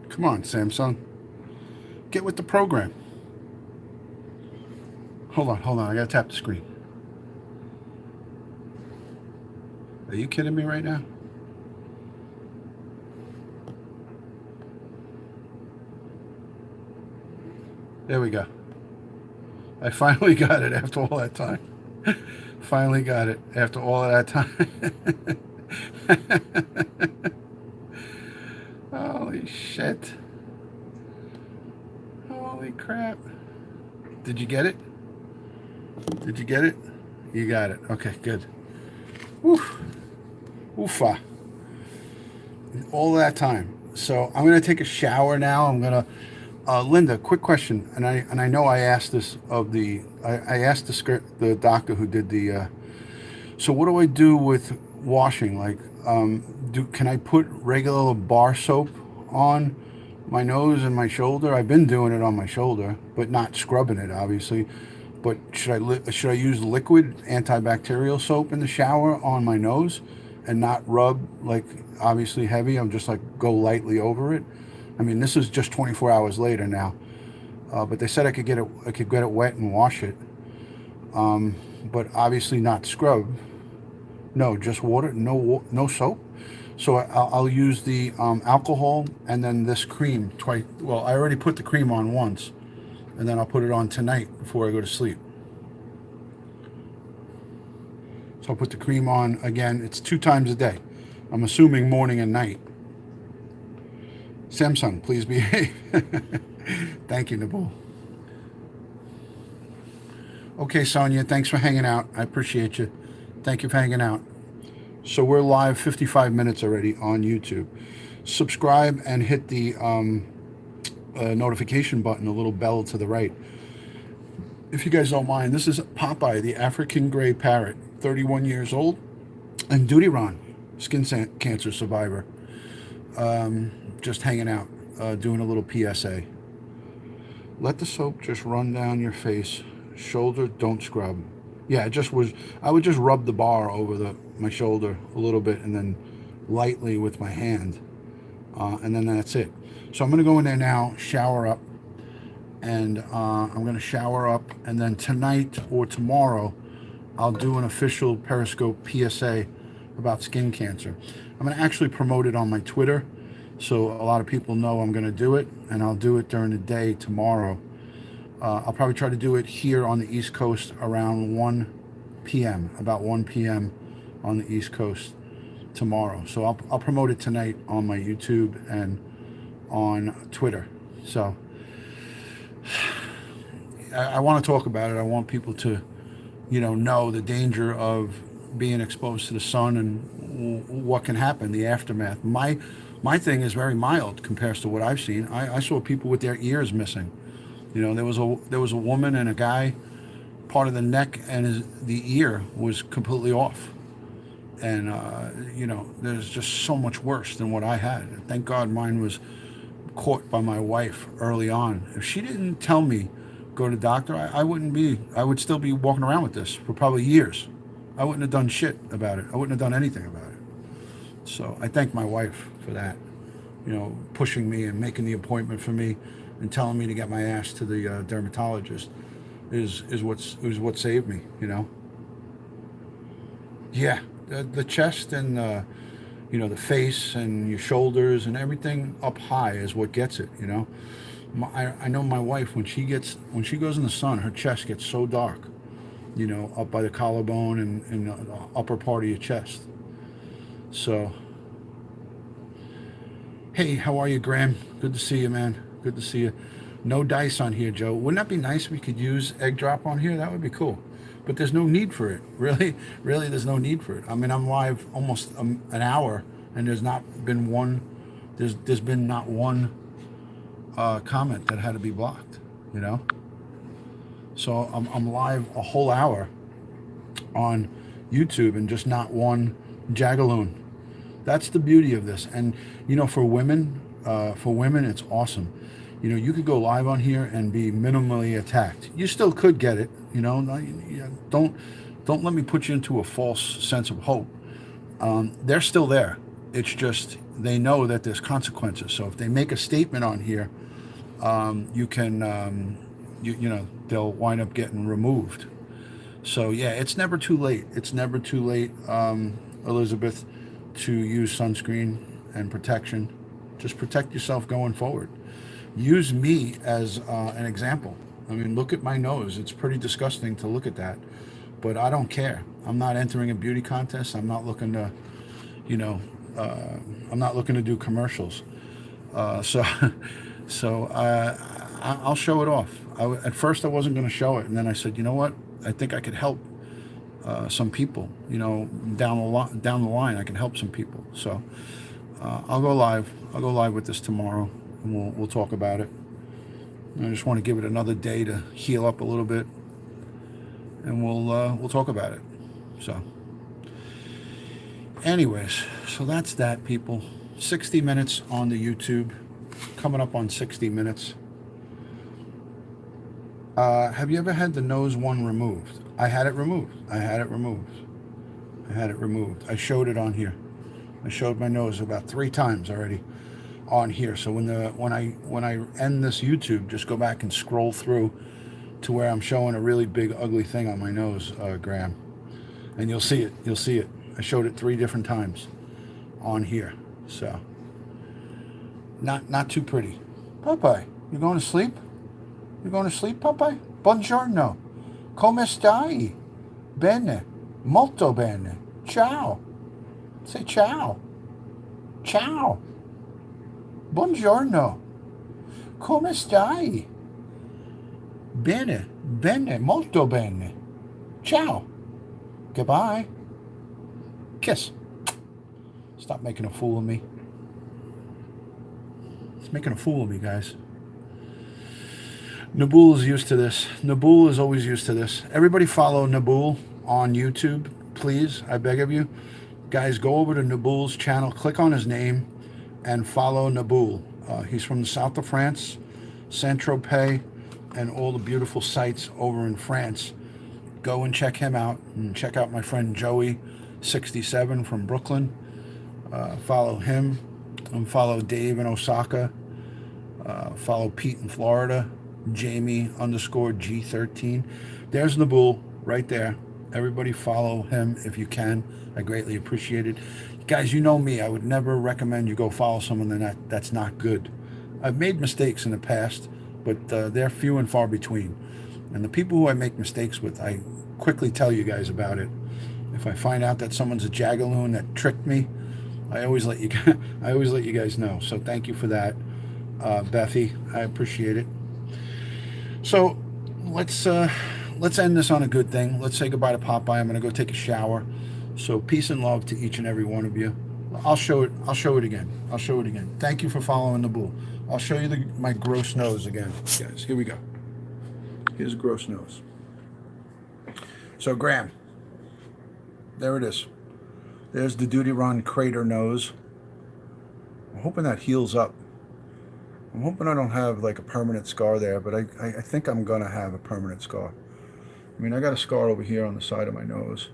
Come on, Samsung. Get with the program. Hold on. I gotta tap the screen. Are you kidding me right now? There we go. I finally got it after all that time. Finally got it after all of that time. Holy shit. Holy crap. Did you get it? Did you get it? You got it. Okay, good. Woof. Oofa. All that time. So I'm gonna take a shower now. I'm gonna Linda, quick question, and I know I asked this of I asked the doctor who did the so what do I do with washing? Like can I put regular bar soap on my nose and my shoulder? I've been doing it on my shoulder, but not scrubbing it obviously. But should I use liquid antibacterial soap in the shower on my nose and not rub like obviously heavy? I'm just like go lightly over it. I mean, this is just 24 hours later now, but they said I could get it wet and wash it, but obviously not scrub. No, just water. No soap. So I'll use the alcohol and then this cream twice. Well, I already put the cream on once, and then I'll put it on tonight before I go to sleep. So I'll put the cream on again. It's 2 times a day. I'm assuming morning and night. Samsung, please behave. Thank you, Nabul. Okay, Sonia, thanks for hanging out. I appreciate you. Thank you for hanging out. So we're live 55 minutes already on YouTube. Subscribe and hit the notification button, the little bell to the right. If you guys don't mind, this is Popeye, the African Grey Parrot, 31 years old, and Duty Ron, skin cancer survivor. Just hanging out, doing a little PSA. Let the soap just run down your face, shoulder, don't scrub. Yeah, I would just rub the bar over my shoulder a little bit and then lightly with my hand, and then that's it. So I'm gonna go in there now, shower up, and I'm gonna shower up, and then tonight or tomorrow, I'll do an official Periscope PSA about skin cancer. I'm gonna actually promote it on my Twitter, so a lot of people know I'm gonna do it, and I'll do it during the day tomorrow. I'll probably try to do it here on the East Coast around 1 p.m., about 1 p.m. on the East Coast tomorrow. So I'll promote it tonight on my YouTube and on Twitter. So I want to talk about it. I want people to, know the danger of being exposed to the sun and what can happen, the aftermath. My thing is very mild compared to what I've seen. I saw people with their ears missing. There was a woman and a guy, part of the neck and the ear was completely off. And, there's just so much worse than what I had. Thank God mine was caught by my wife early on. If she didn't tell me, go to the doctor, I would still be walking around with this for probably years. I wouldn't have done shit about it. I wouldn't have done anything about it. So I thank my wife for that, pushing me and making the appointment for me and telling me to get my ass to the dermatologist is what saved me, Yeah, the chest and the face and your shoulders and everything up high is what gets it, I know my wife, when she goes in the sun, her chest gets so dark, up by the collarbone and the upper part of your chest. So, hey, how are you, Graham? Good to see you, man. Good to see you. No dice on here, Joe. Wouldn't that be nice if we could use egg drop on here? That would be cool. But there's no need for it. Really, there's no need for it. I mean, I'm live almost an hour, and there's been not one comment that had to be blocked, So I'm live a whole hour on YouTube and just not one jagaloon. That's the beauty of this. And you know, for women, it's awesome. You know, you could go live on here and be minimally attacked. You still could get it. You know, don't let me put you into a false sense of hope. They're still there. It's just they know that there's consequences. So if they make a statement on here, you can, you know, they'll wind up getting removed. So yeah, it's never too late. It's never too late, Elizabeth, to use sunscreen and protection. Just protect yourself going forward. Use me as an example. I mean, look at my nose. It's pretty disgusting to look at that, but I don't care. I'm not entering a beauty contest. I'm not looking to, you know, I'm not looking to do commercials. So, I'll show it off. At first, I wasn't going to show it, and then I said, you know what? I think I could help some people. You know, down the line, I can help some people. So, I'll go live. I'll go live with this tomorrow, and we'll talk about it. I just want to give it another day to heal up a little bit, and we'll talk about it. So, anyways, so that's that, people. 60 minutes on the YouTube, coming up on 60 minutes. Have you ever had the nose one removed? I had it removed. I had it removed. I showed it on here. I showed my nose about 3 times already on here. So when I end this YouTube, just go back and scroll through to where I'm showing a really big ugly thing on my nose, Graham, and you'll see it. You'll see it. I showed it 3 different times on here. So not too pretty. Popeye, you going to sleep? You going to sleep, Popeye? Buongiorno. Come stai? Bene. Molto bene. Ciao. Say ciao. Ciao. Buongiorno. Come stai? Bene. Bene. Molto bene. Ciao. Goodbye. Kiss. Stop making a fool of me. It's making a fool of me, guys. Nabool is used to this. Nabool is always used to this. Everybody follow Nabool on YouTube, please. I beg of you. Guys, go over to Nabool's channel, click on his name, and follow Nabool. He's from the south of France, Saint-Tropez, and all the beautiful sites over in France. Go and check him out, and check out my friend Joey67 from Brooklyn. Follow him, and follow Dave in Osaka. Follow Pete in Florida. Jamie_G13. There's Nabool right there. Everybody follow him if you can. I greatly appreciate it. Guys, you know me. I would never recommend you go follow someone that's not good. I've made mistakes in the past, but they're few and far between. And the people who I make mistakes with, I quickly tell you guys about it. If I find out that someone's a jagaloon that tricked me, I always let you guys know. So thank you for that, Bethy. I appreciate it. So let's end this on a good thing. Let's say goodbye to Popeye. I'm going to go take a shower. So peace and love to each and every one of you. I'll show it again. I'll show it again. Thank you for following Nabool. I'll show you my gross nose again, guys. Here we go. Here's gross nose. So Graham, there it is. There's the Duty Run crater nose. I'm hoping that heals up. I'm hoping I don't have like a permanent scar there, but I think I'm gonna have a permanent scar. I mean, I got a scar over here on the side of my nose.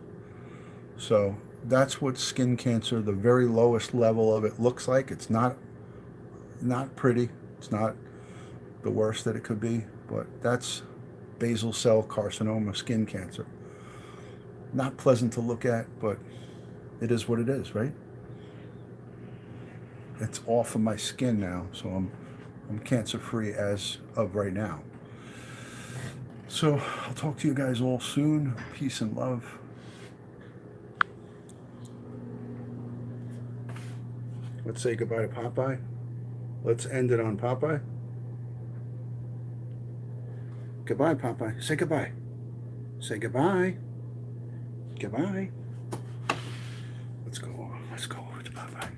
So that's what skin cancer, the very lowest level of it, looks like. It's not pretty. It's not the worst that it could be, but that's basal cell carcinoma, skin cancer. Not pleasant to look at, but it is what it is, right? It's off of my skin now, so I'm cancer-free as of right now. So I'll talk to you guys all soon. Peace and love. Let's say goodbye to Popeye. Let's end it on Popeye. Goodbye, Popeye. Say goodbye. Say goodbye. Goodbye. Let's go over to Popeye.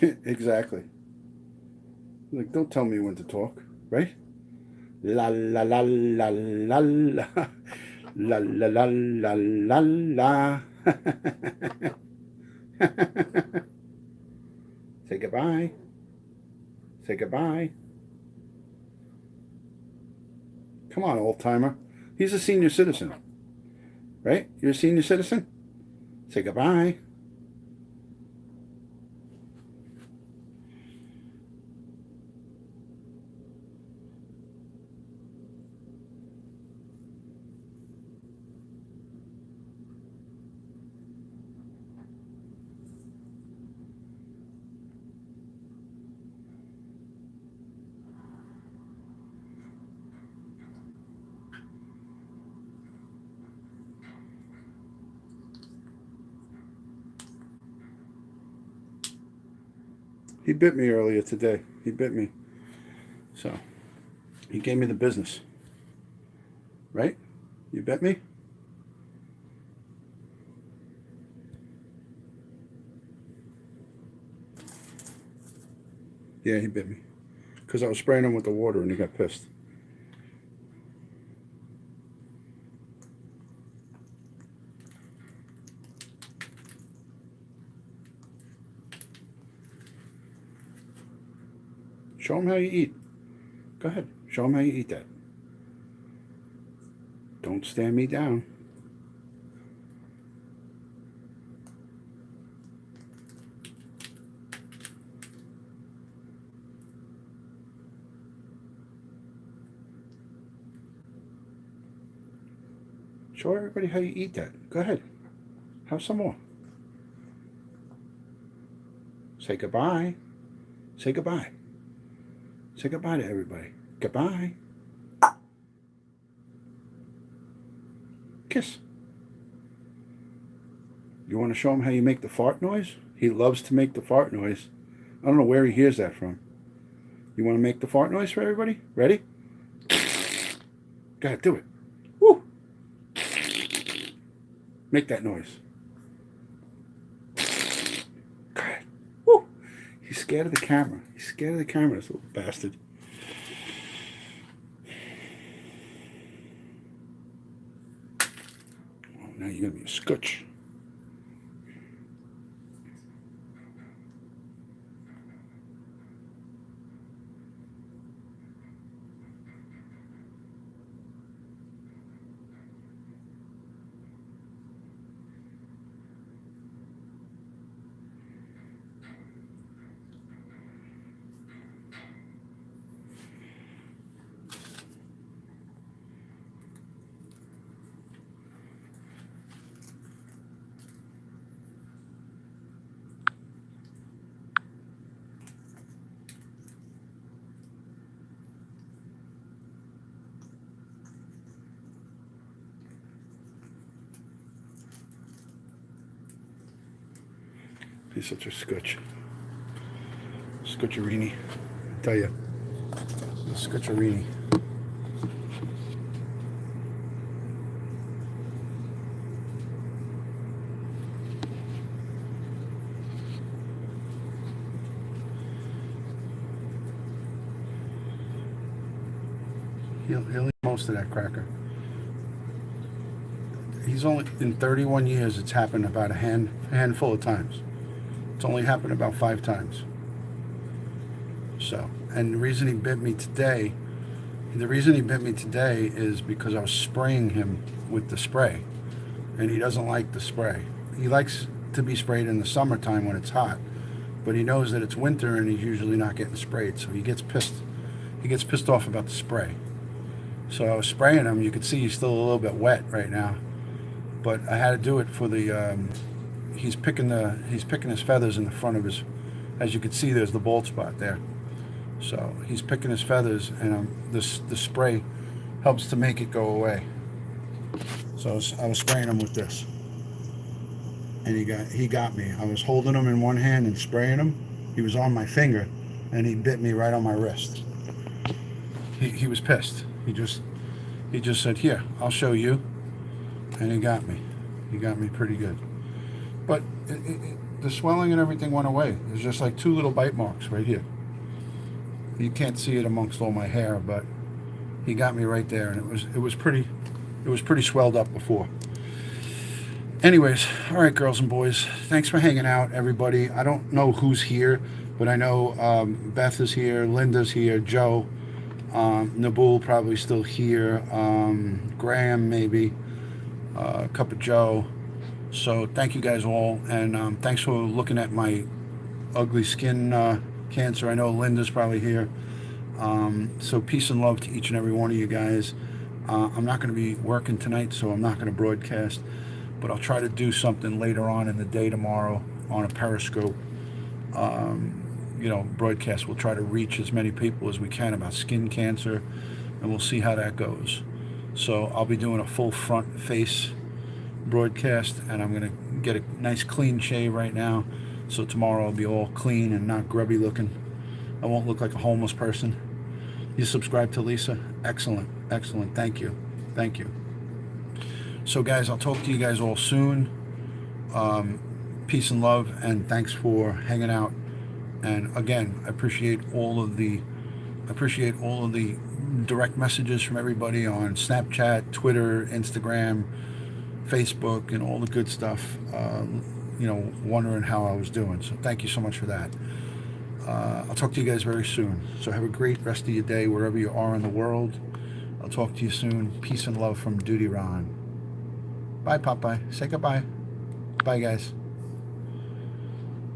Exactly. Like, don't tell me when to talk, right? La la la la la la la la la la la la. Say goodbye. Say goodbye. Come on, old timer. He's a senior citizen, right? You're a senior citizen. Say goodbye. He bit me earlier today. He bit me. So he gave me the business. Right? You bit me? Yeah, he bit me. Because I was spraying him with the water and he got pissed. Show him how you eat. Go ahead. Show him how you eat that. Don't stand me down. Show everybody how you eat that. Go ahead. Have some more. Say goodbye. Say goodbye. Say goodbye to everybody. Goodbye. Kiss. You want to show him how you make the fart noise? He loves to make the fart noise. I don't know where he hears that from. You want to make the fart noise for everybody? Ready? Go ahead, do it. Woo! Make that noise. Go ahead. Woo! He's scared of the camera. He's scared of the camera, this little bastard. Oh, now you're going to be a scotch. He's such a scotch. Scotcherini. I tell you. Scotcherini. He'll eat most of that cracker. He's only, in 31 years, it's happened about a handful of times. It's only happened about 5 times. So, and the reason he bit me today is because I was spraying him with the spray. And he doesn't like the spray. He likes to be sprayed in the summertime when it's hot. But he knows that it's winter and he's usually not getting sprayed. So he gets pissed. He gets pissed off about the spray. So I was spraying him. You can see he's still a little bit wet right now. But I had to do it for the... he's picking his feathers in the front of his, as you can see, there's the bald spot there. So he's picking his feathers, and the spray helps to make it go away. So I was spraying him with this, and he got me. I was holding him in one hand and spraying him. He was on my finger, and he bit me right on my wrist. He was pissed. He just said, "Here, I'll show you," and he got me. He got me pretty good. But the swelling and everything went away. There's just like 2 little bite marks right here. You can't see it amongst all my hair, but he got me right there, and it was pretty swelled up before. Anyways, all right, girls and boys, thanks for hanging out, everybody. I don't know who's here, but I know Beth is here, Linda's here, Joe, Nabul probably still here, Graham maybe, Cup of Joe. So thank you guys all, and thanks for looking at my ugly skin cancer. I know Linda's probably here. So peace and love to each and every one of you guys. I'm not going to be working tonight, so I'm not going to broadcast, but I'll try to do something later on in the day tomorrow on a Periscope, broadcast. We'll try to reach as many people as we can about skin cancer, and we'll see how that goes. So I'll be doing a full front face broadcast, and I'm going to get a nice clean shave right now, so tomorrow I'll be all clean and not grubby looking. I won't look like a homeless person. You subscribe to Lisa? Excellent. Thank you. So guys, I'll talk to you guys all soon. Peace and love, and thanks for hanging out. And again, I appreciate all of the direct messages from everybody on Snapchat, Twitter, Instagram, Facebook, and all the good stuff. Wondering how I was doing. So thank you so much for that. I'll talk to you guys very soon. So have a great rest of your day wherever you are in the world. I'll talk to you soon. Peace and love from Duty Ron. Bye, Popeye. Say goodbye. Bye, guys.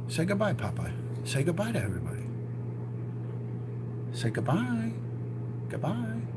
Say goodbye, Popeye. Say goodbye to everybody. Say goodbye. Goodbye.